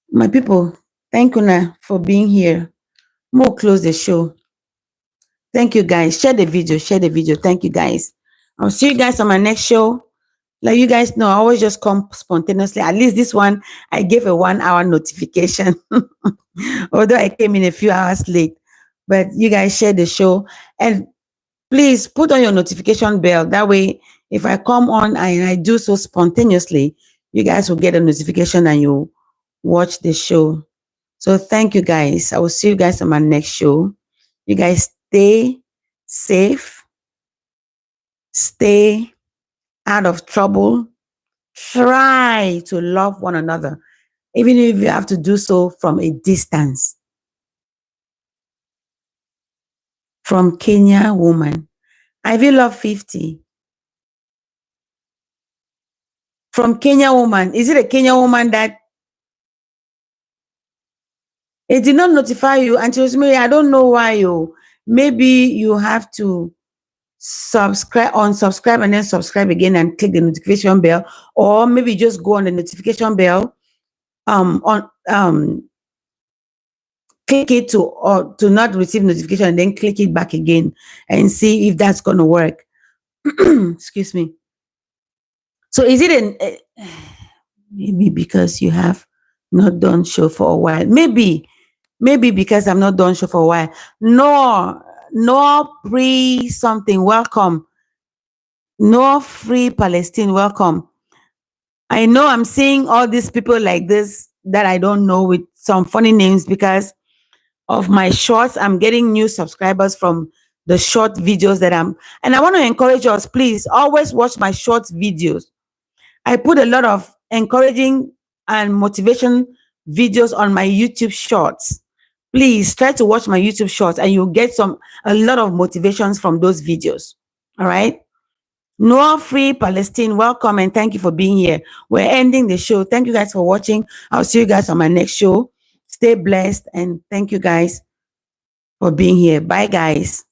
My people, thank you now for being here. More close the show. Thank you guys. Share the video. Share the video. Thank you guys. I'll see you guys on my next show. Like you guys know, I always just come spontaneously. At least this one, I gave a 1 hour notification. Although I came in a few hours late. But you guys share the show. And please put on your notification bell. That way, if I come on and I do so spontaneously, you guys will get a notification and you watch the show. So thank you guys. I will see you guys on my next show. You guys stay safe, stay out of trouble. Try to love one another, even if you have to do so from a distance. From Kenya woman. Ivy Love 50. From Kenya woman. Is it a Kenya woman that it did not notify you? And she was me, I don't know why you. Maybe you have to subscribe, unsubscribe, and then subscribe again and click the notification bell, or maybe just go on the notification bell, click it to not receive notification, and then click it back again and see if that's going to work. Excuse me. So is it maybe because you have not done show for a while? Maybe because I'm not done show for a while. No pre something. Welcome. No free Palestine. Welcome. I know I'm seeing all these people like this that I don't know with some funny names because of my shorts. I'm getting new subscribers from the short videos and I want to encourage us, please always watch my short videos. I put a lot of encouraging and motivation videos on my YouTube shorts. Please try to watch my YouTube shorts and you'll get a lot of motivations from those videos. All right. Noah Free Palestine, welcome and thank you for being here. We're ending the show. Thank you guys for watching. I'll see you guys on my next show. Stay blessed and thank you guys for being here. Bye, guys.